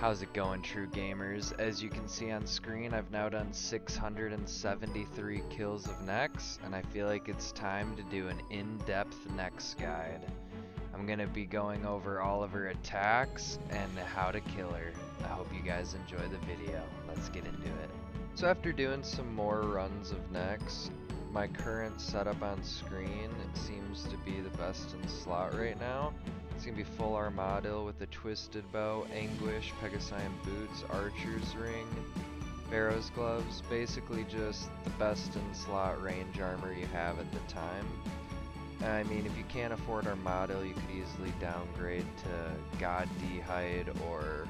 How's it going, true gamers? As you can see on screen, I've now done 673 kills of Nex, and I feel like it's time to do an in-depth Nex guide. I'm going to be going over all of her attacks and how to kill her. I hope you guys enjoy the video. Let's get into it. So after doing some more runs of Nex, my current setup on screen seems to be the best in slot right now. It's going to be full Armadil with the Twisted Bow, Anguish, Pegasian Boots, Archer's Ring, Pharaoh's Gloves, basically just the best in slot range armor you have at the time. I mean, if you can't afford Armadil, you could easily downgrade to God D-Hide or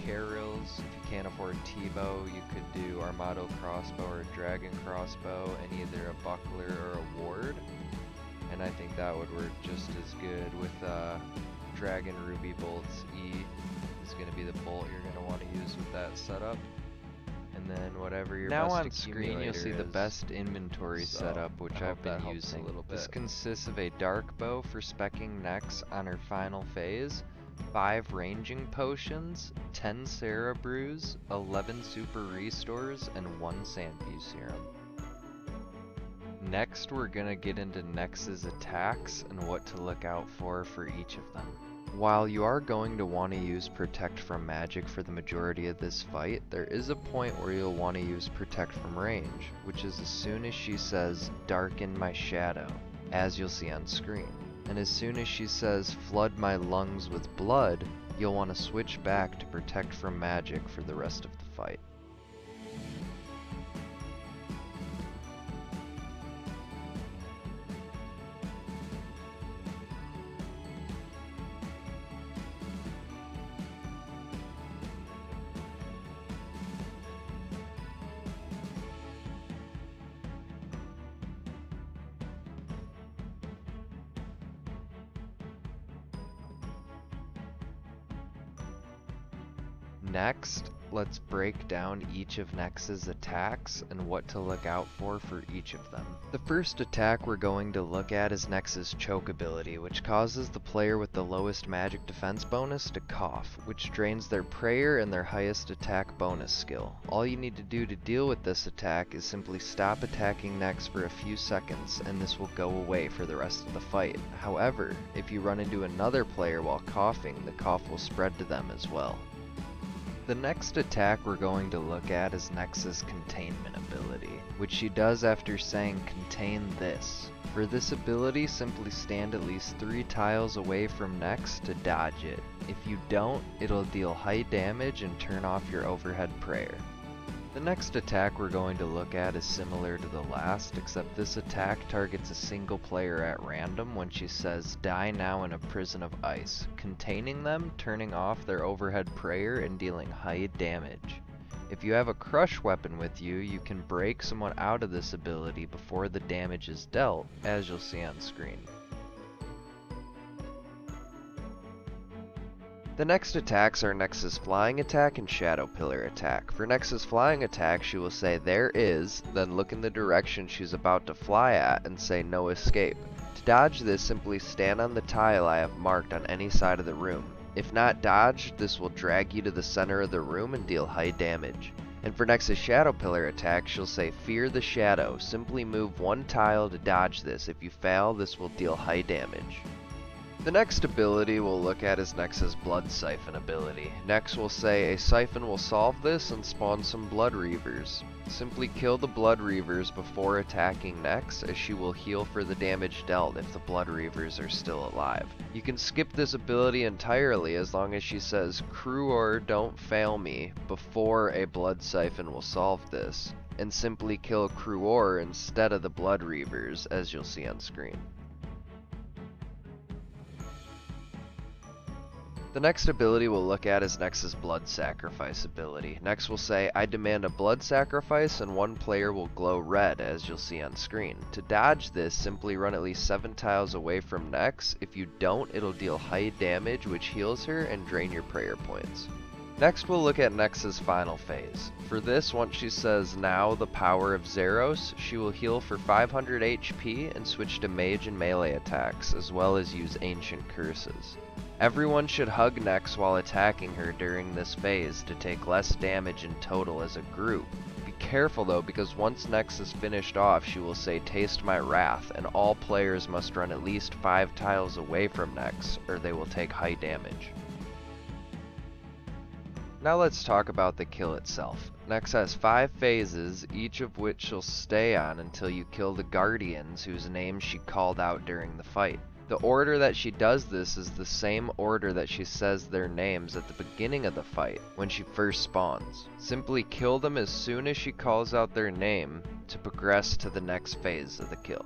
Carils. If you can't afford T-Bow, you could do Armadil Crossbow or Dragon Crossbow and either a Buckler or a Ward. And I think that would work just as good with Dragon Ruby Bolts. E is going to be the bolt you're going to want to use with that setup. And then whatever your now best on screen you'll see the best inventory setup, which I've been using. This consists of a dark bow for speccing Nex on her final phase, 5 ranging potions, 10 Sarah brews, 11 super restores, and 1 Sandview serum. Next, we're gonna get into Nex's attacks and what to look out for each of them. While you are going to want to use Protect from Magic for the majority of this fight, there is a point where you'll want to use Protect from Range, which is as soon as she says, "Darken my shadow," as you'll see on screen. And as soon as she says, "Flood my lungs with blood," you'll want to switch back to Protect from Magic for the rest of the fight. Next, let's break down each of Nex's attacks and what to look out for each of them. The first attack we're going to look at is Nex's choke ability, which causes the player with the lowest magic defense bonus to cough, which drains their prayer and their highest attack bonus skill. All you need to do to deal with this attack is simply stop attacking Nex for a few seconds, and this will go away for the rest of the fight. However, if you run into another player while coughing, the cough will spread to them as well. The next attack we're going to look at is Nexus Containment ability, which she does after saying "contain this." For this ability, simply stand at least 3 tiles away from Nex to dodge it. If you don't, it'll deal high damage and turn off your overhead prayer. The next attack we're going to look at is similar to the last, except this attack targets a single player at random when she says, "Die now in a prison of ice," containing them, turning off their overhead prayer, and dealing high damage. If you have a crush weapon with you, you can break someone out of this ability before the damage is dealt, as you'll see on screen. The next attacks are Nex's Flying Attack and Shadow Pillar Attack. For Nex's Flying Attack, she will say "there is," then look in the direction she's about to fly at and say "no escape." To dodge this, simply stand on the tile I have marked on any side of the room. If not dodged, this will drag you to the center of the room and deal high damage. And for Nex's Shadow Pillar Attack, she'll say "fear the shadow." Simply move 1 tile to dodge this. If you fail, this will deal high damage. The next ability we'll look at is Nex's Blood Siphon ability. Nex will say a Siphon will solve this and spawn some Blood Reavers. Simply kill the Blood Reavers before attacking Nex, as she will heal for the damage dealt if the Blood Reavers are still alive. You can skip this ability entirely as long as she says "Cruor, don't fail me" before a Blood Siphon will solve this, and simply kill Cruor instead of the Blood Reavers, as you'll see on screen. The next ability we'll look at is Nex's Blood Sacrifice ability. Nex will say, "I demand a blood sacrifice," and 1 player will glow red, as you'll see on screen. To dodge this, simply run at least 7 tiles away from Nex. If you don't, it'll deal high damage, which heals her and drain your prayer points. Next, we'll look at Nex's final phase. For this, once she says "now the power of Zeros," she will heal for 500 HP and switch to mage and melee attacks, as well as use ancient curses. Everyone should hug Nex while attacking her during this phase to take less damage in total as a group. Be careful though, because once Nex is finished off, she will say "Taste my wrath," and all players must run at least 5 tiles away from Nex, or they will take high damage. Now let's talk about the kill itself. Nex has 5 phases, each of which she'll stay on until you kill the guardians whose names she called out during the fight. The order that she does this is the same order that she says their names at the beginning of the fight, when she first spawns. Simply kill them as soon as she calls out their name to progress to the next phase of the kill.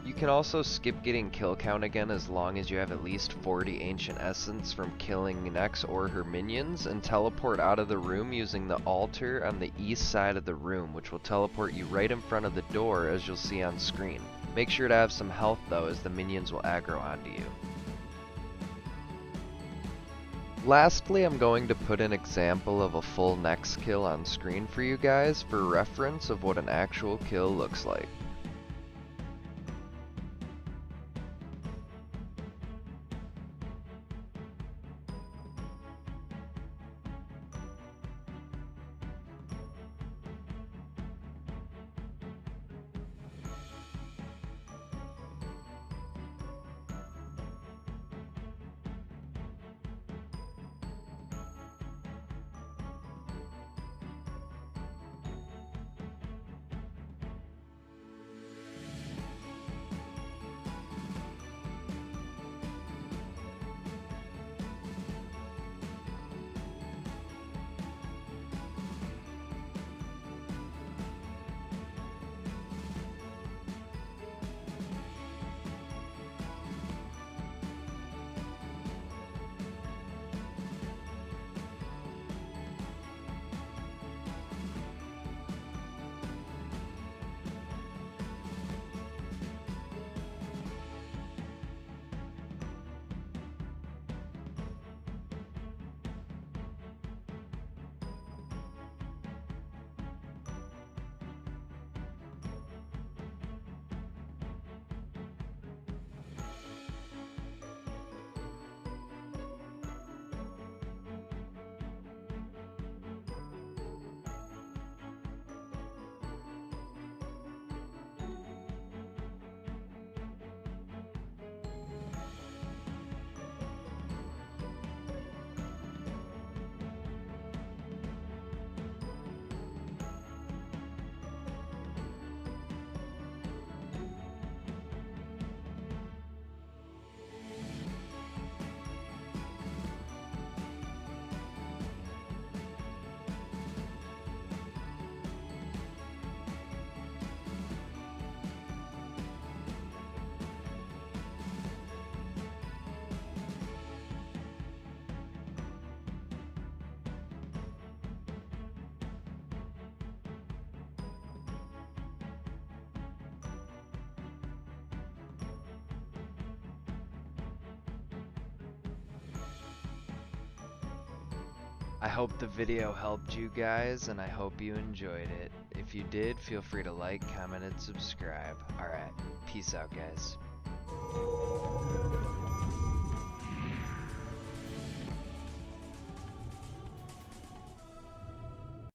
You can also skip getting kill count again as long as you have at least 40 Ancient Essence from killing Nex or her minions, and teleport out of the room using the altar on the east side of the room, which will teleport you right in front of the door as you'll see on screen. Make sure to have some health though, as the minions will aggro onto you. Lastly, I'm going to put an example of a full Nex kill on screen for you guys for reference of what an actual kill looks like. I hope the video helped you guys, and I hope you enjoyed it. If you did, feel free to like, comment, and subscribe. Alright, peace out guys.